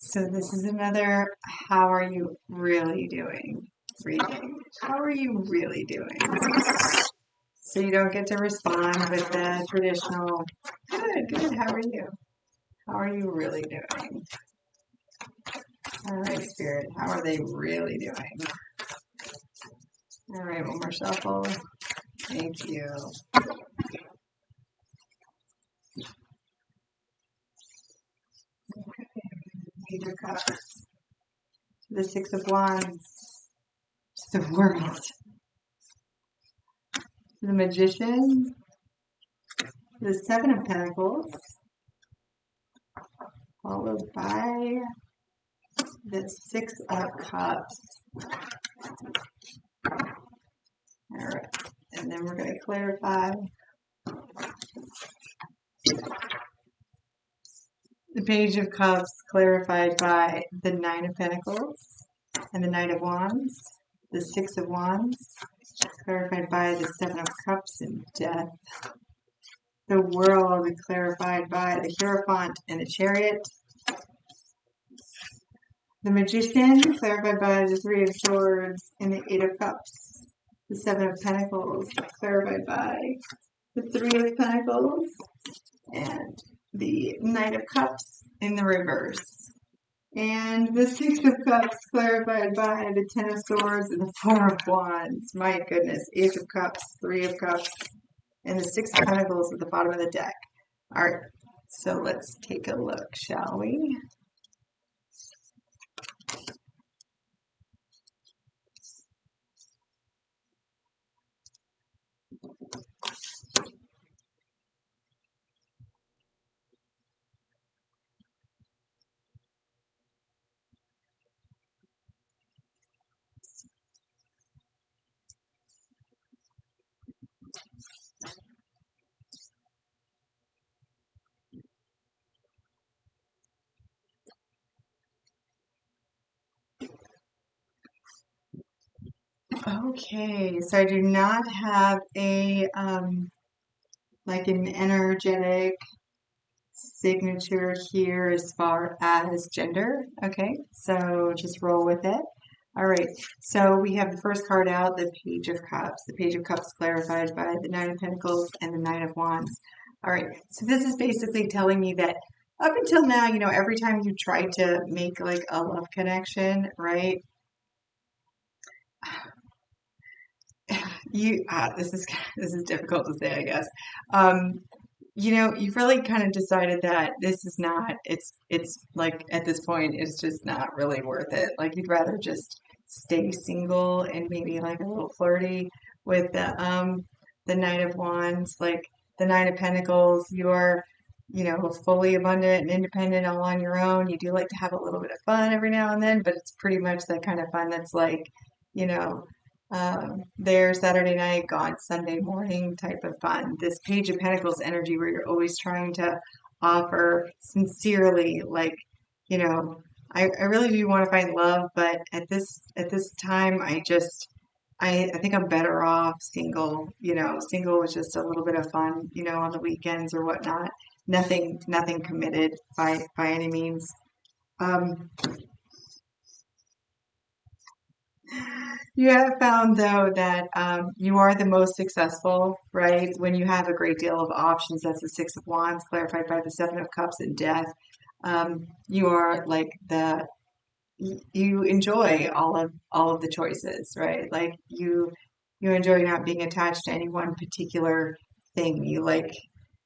So this is another how are you really doing reading. How are you really doing? So you don't get to respond with the traditional, good, how are you? How are you really doing? All right, Spirit, how are they really doing? All right, one more shuffle. Thank you. Page of Cups. The Six of Wands. The World. The Magician. The Seven of Pentacles. Followed by the Six of Cups. All right, and then we're going to clarify the Page of Cups clarified by the Nine of Pentacles and the Knight of Wands, the Six of Wands clarified by the Seven of Cups and Death, the World clarified by the Hierophant and the Chariot, the Magician clarified by the Three of Swords and the Eight of Cups, the Seven of Pentacles clarified by the Three of Pentacles, and the Knight of Cups in the reverse. And the Six of Cups clarified by the Ten of Swords and the Four of Wands. My goodness. Ace of Cups, Three of Cups, and the Six of Pentacles at the bottom of the deck. All right, so let's take a look, shall we? Okay, so I do not have a like an energetic signature here as far as gender. Okay, so just roll with it. All right, so we have the first card out, the Page of Cups. The Page of Cups clarified by the Nine of Pentacles and the Nine of Wands. All right, so this is basically telling me that up until now, you know, every time you try to make like a love connection, right? This is difficult to say, I guess. Um, you know, you've really kind of decided that this is not, it's like at this point, it's just not really worth it. Like you'd rather just stay single and maybe like a little flirty with the Knight of Wands, like the Nine of Pentacles. You're, you know, fully abundant and independent all on your own. You do like to have a little bit of fun every now and then, but it's pretty much that kind of fun that's like, you know, there Saturday night, gone Sunday morning type of fun. This Page of Pentacles energy where you're always trying to offer sincerely, like, you know, I really do want to find love, but at this time I think I'm better off single, you know, single with just a little bit of fun, you know, on the weekends or whatnot. Nothing committed by any means. Um, You have found, though, that you are the most successful, right? When you have a great deal of options, that's the Six of Wands, clarified by the Seven of Cups and Death. You are like you enjoy all of the choices, right? Like you enjoy not being attached to any one particular thing. You like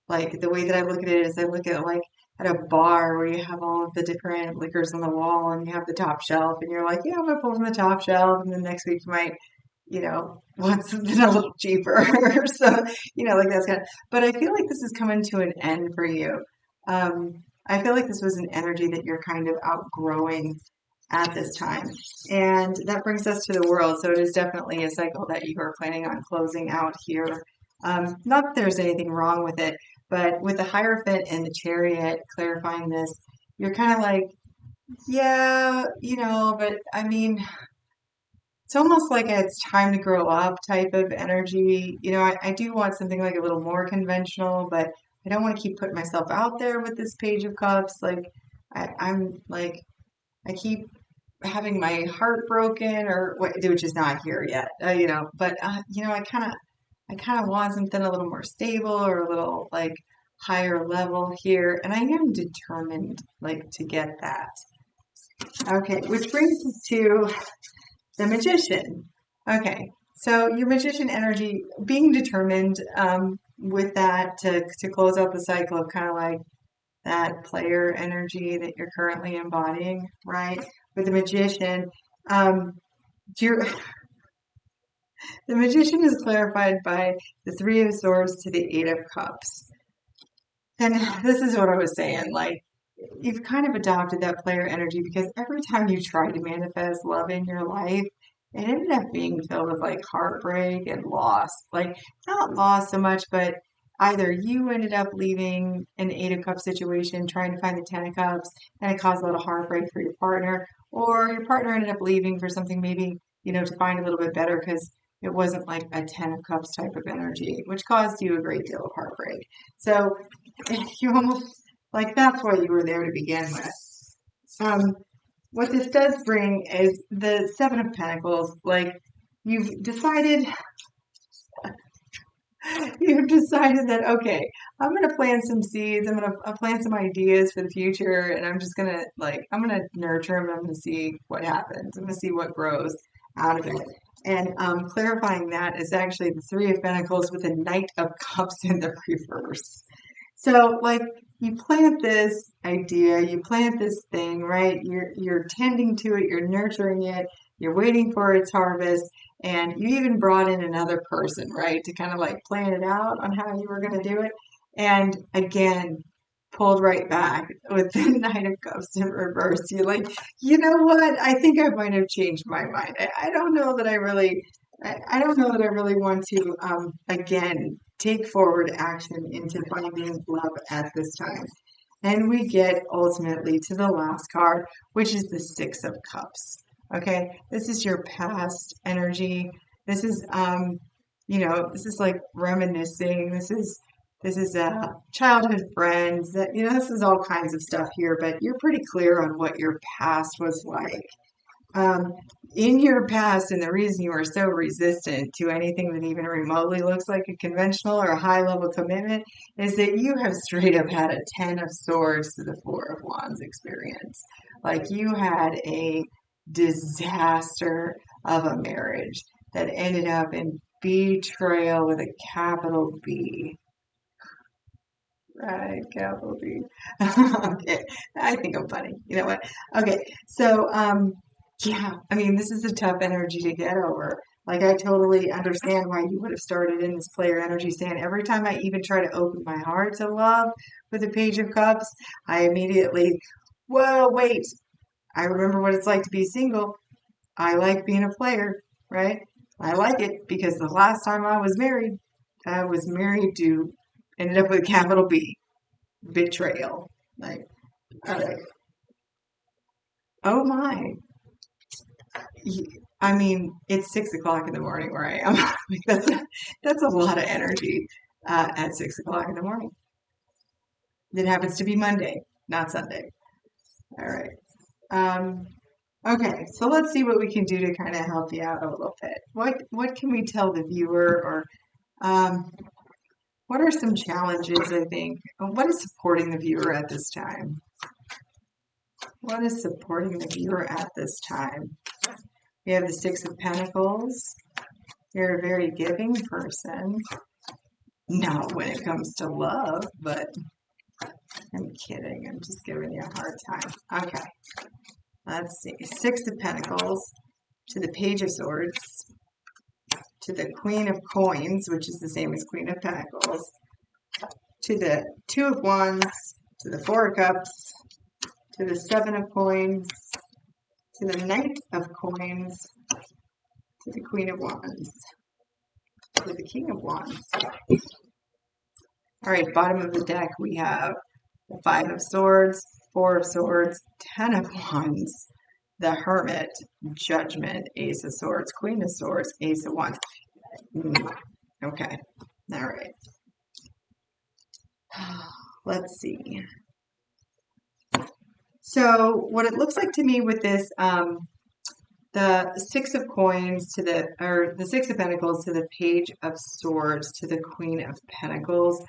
the way that I look at it is I look at it like at a bar where you have all of the different liquors on the wall and you have the top shelf and you're like, yeah, I'm gonna pull from the top shelf and then next week you might, you know, want something a little cheaper. So, you know, like that's kind of, but I feel like this is coming to an end for you. I feel like this was an energy that you're kind of outgrowing at this time. And that brings us to the World. So it is definitely a cycle that you are planning on closing out here. Not that there's anything wrong with it, but with the Hierophant and the Chariot clarifying this, you're kind of like, yeah, you know, but I mean, it's almost like it's time to grow up type of energy. You know, I do want something like a little more conventional, but I don't want to keep putting myself out there with this Page of Cups. Like, I'm like, I keep having my heart broken, or what, which is not here yet, but I kind of want something a little more stable or a little like higher level here, and I am determined like to get that. Okay, which brings us to the magician. Okay, so your magician energy, being determined with that to close out the cycle of kind of like that player energy that you're currently embodying, right? With the magician, um, you're, the magician is clarified by the Three of Swords to the Eight of Cups. And this is what I was saying, like, you've kind of adopted that player energy because every time you try to manifest love in your life, it ended up being filled with like heartbreak and loss. Like, not loss so much, but either you ended up leaving an Eight of Cups situation, trying to find the Ten of Cups, and it caused a little heartbreak for your partner, or your partner ended up leaving for something maybe, to find a little bit better because it wasn't like a Ten of Cups type of energy, which caused you a great deal of heartbreak. So you almost like that's why you were there to begin with. Um, what this does bring is the Seven of Pentacles. Like you've decided, you've decided that okay, I'm gonna plant some seeds. I'm gonna plant some ideas for the future, and I'm just gonna I'm gonna nurture them. I'm gonna see what happens. I'm gonna see what grows out of it. And clarifying that is actually the Three of Pentacles with a Knight of Cups in the reverse. So like you plant this idea, you plant this thing, right? You're tending to it, you're nurturing it, you're waiting for its harvest, and you even brought in another person, right, to kind of like plan it out on how you were going to do it. And again, pulled right back with the Knight of Cups in reverse. You're like, you know what? I think I might have changed my mind. I don't know that I really I don't know that I really want to, again, take forward action into finding love at this time. And we get ultimately to the last card, which is the Six of Cups. Okay, this is your past energy. This is, this is like reminiscing. This is childhood friends. That this is all kinds of stuff here. But you're pretty clear on what your past was like um, in your past, and the reason you are so resistant to anything that even remotely looks like a conventional or a high level commitment is that you have straight up had a Ten of Swords to the Four of Wands experience. Like you had a disaster of a marriage that ended up in betrayal with a capital B. Right, capital B. Okay, I think I'm funny. You know what? Okay, so yeah, I mean, this is a tough energy to get over. Like, I totally understand why you would have started in this player energy stand. Every time I even try to open my heart to love with the Page of Cups, I immediately, whoa, wait, I remember what it's like to be single. I like being a player, right? I like it because the last time I was married to, ended up with a capital B, betrayal. Like, uh, oh my. I mean, it's 6 o'clock in the morning where I am. Like, that's a lot of energy at 6 o'clock in the morning. It happens to be Monday, not Sunday. All right. Um, okay, so let's see what we can do to kind of help you out a little bit. What can we tell the viewer, or what are some challenges? I think what is supporting the viewer at this time? What is supporting the viewer at this time? We have the Six of Pentacles. You're a very giving person. Not when it comes to love, but I'm kidding. I'm just giving you a hard time. Okay. Let's see. Six of Pentacles to the Page of Swords to the Queen of Coins, which is the same as Queen of Pentacles, to the Two of Wands, to the Four of Cups, to the Seven of Coins, to the Knight of Coins, to the Queen of Wands, to the King of Wands. All right, bottom of the deck, we have the Five of Swords, Four of Swords, Ten of Wands, the Hermit, Judgment, Ace of Swords, Queen of Swords, Ace of Wands. Okay, all right. Let's see. So what it looks like to me with this, the Six of Coins to the Six of Pentacles to the Page of Swords to the Queen of Pentacles.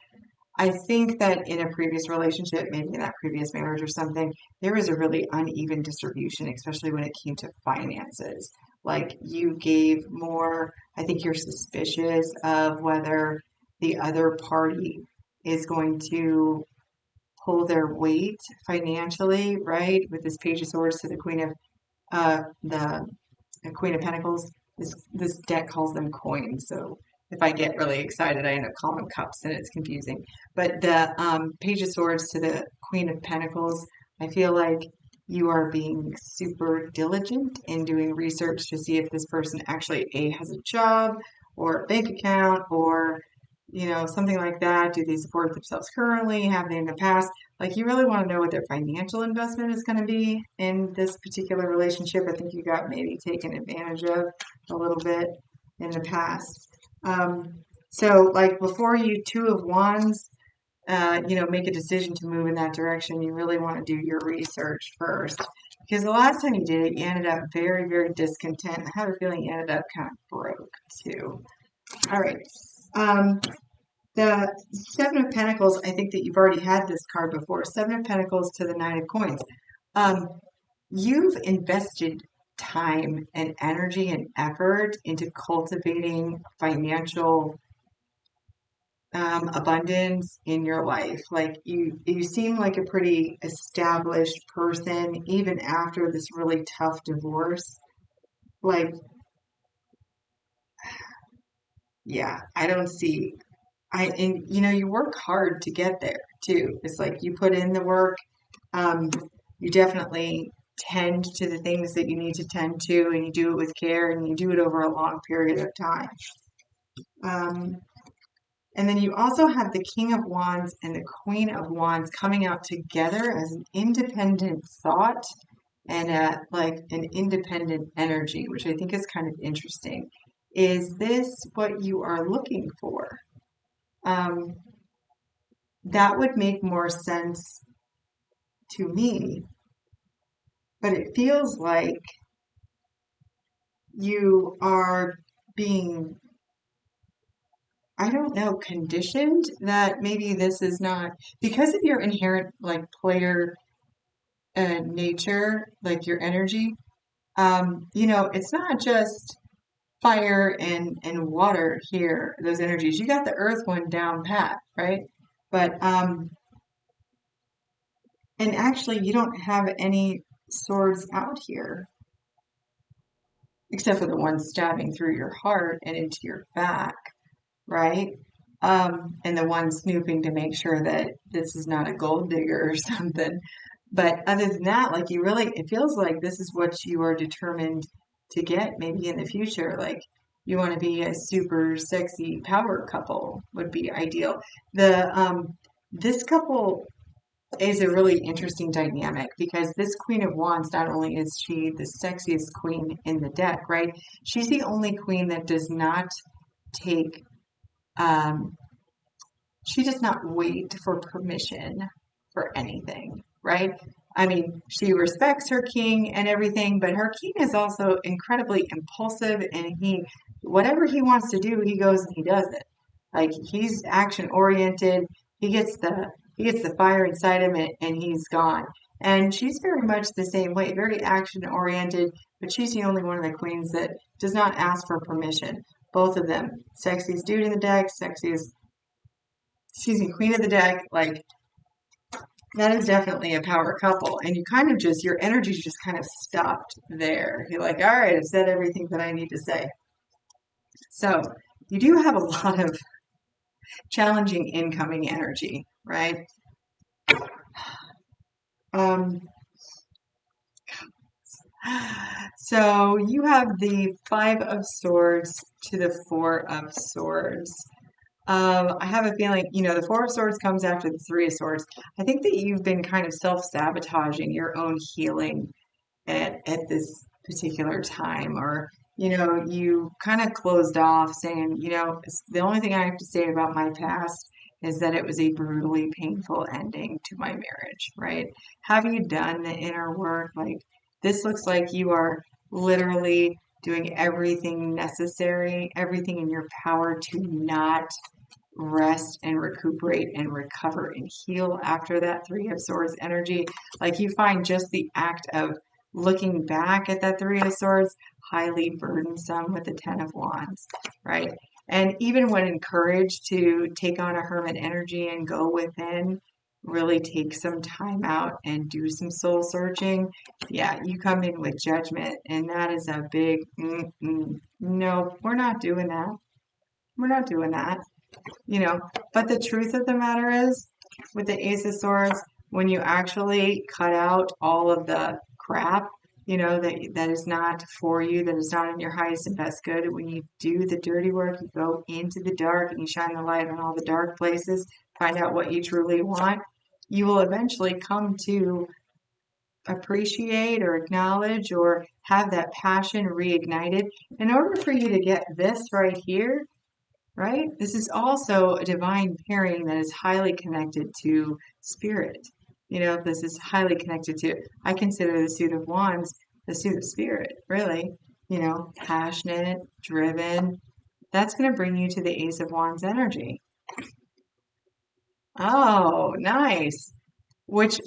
I think that in a previous relationship, maybe in that previous marriage or something, there was a really uneven distribution, especially when it came to finances. Like you gave more, I think you're suspicious of whether the other party is going to pull their weight financially, right? With this Page of Swords to the the Queen of Pentacles. This deck calls them coins, so if I get really excited, I end up calling them cups, and it's confusing. But the Page of Swords to the Queen of Pentacles, I feel like you are being super diligent in doing research to see if this person actually A, has a job or a bank account or something like that. Do they support themselves currently? Have they in the past? Like you really want to know what their financial investment is going to be in this particular relationship. I think you got maybe taken advantage of a little bit in the past. So like before you Two of Wands, make a decision to move in that direction, you really want to do your research first. Because the last time you did it, you ended up very, very discontent. I have a feeling you ended up kind of broke too. All right. Um, the Seven of Pentacles, I think that you've already had this card before. Seven of Pentacles to the Nine of Coins. Um, you've invested time and energy and effort into cultivating financial abundance in your life. Like you seem like a pretty established person, even after this really tough divorce. Like, yeah, I don't see. And you work hard to get there too. It's like you put in the work. Um, you definitely tend to the things that you need to tend to, and you do it with care, and you do it over a long period of time. Um, and then you also have the King of Wands and the Queen of Wands coming out together as an independent thought and like an independent energy, which I think is kind of interesting. Is this what you are looking for? Um, that would make more sense to me, but it feels like you are being, I don't know, conditioned that maybe this is not because of your inherent like player nature, like your energy. It's not just fire and water here, those energies. You got the earth one down pat, right? But and actually you don't have any swords out here except for the one stabbing through your heart and into your back, right? And the one snooping to make sure that this is not a gold digger or something. But other than that, like it feels like this is what you are determined to get maybe in the future. Like you want to be a super sexy power couple would be ideal. This couple is a really interesting dynamic because this Queen of Wands, not only is she the sexiest queen in the deck, right? She's the only queen that does not take um, she does not wait for permission for anything, right? I mean, she respects her king and everything, but her king is also incredibly impulsive and whatever he wants to do, he goes and he does it. Like he's action oriented. He gets the fire inside him and he's gone. And she's very much the same way, very action oriented, but she's the only one of the queens that does not ask for permission. Both of them, sexiest dude in the deck, sexiest queen of the deck, like that is definitely a power couple. And you kind of just, your energy just kind of stopped there. You're like, all right, I've said everything that I need to say. So you do have a lot of challenging incoming energy, right? Um, so you have the Five of Swords to the Four of Swords. I have a feeling, the Four of Swords comes after the Three of Swords. I think that you've been kind of self-sabotaging your own healing at this particular time, or, you kind of closed off saying, the only thing I have to say about my past is that it was a brutally painful ending to my marriage, right? Have you done the inner work? Like, this looks like you are literally doing everything necessary, everything in your power to not rest and recuperate and recover and heal after that Three of Swords energy. Like, you find just the act of looking back at that Three of Swords highly burdensome with the Ten of Wands, right? And even when encouraged to take on a hermit energy and go within, really take some time out and do some soul searching, yeah, you come in with judgment, and that is a big no, we're not doing that. We're not doing that, you know. But the truth of the matter is, with the Ace of Swords, when you actually cut out all of the crap, that is not for you, that is not in your highest and best good, when you do the dirty work, you go into the dark and you shine the light on all the dark places, find out what you truly want, you will eventually come to appreciate or acknowledge or have that passion reignited. In order for you to get this right here, right? This is also a divine pairing that is highly connected to spirit. This is highly connected to, I consider the suit of wands the suit of spirit, really. Passionate, driven. That's going to bring you to the Ace of Wands energy. Oh, nice. Which,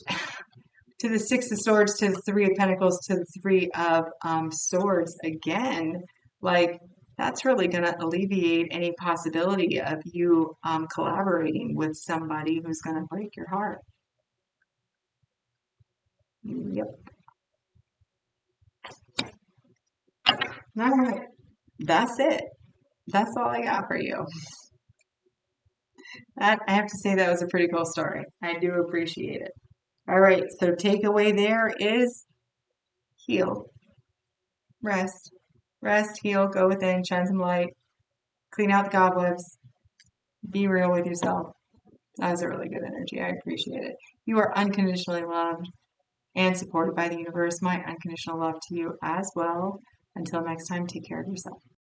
to the Six of Swords, to the Three of Pentacles, to the Three of Swords again, like, that's really going to alleviate any possibility of you collaborating with somebody who's going to break your heart. Yep. All right. That's it. That's all I got for you. I have to say that was a pretty cool story. I do appreciate it. All right. So takeaway there is heal, rest, heal, go within, shine some light, clean out the cobwebs, be real with yourself. That was a really good energy. I appreciate it. You are unconditionally loved and supported by the universe. My unconditional love to you as well. Until next time, take care of yourself.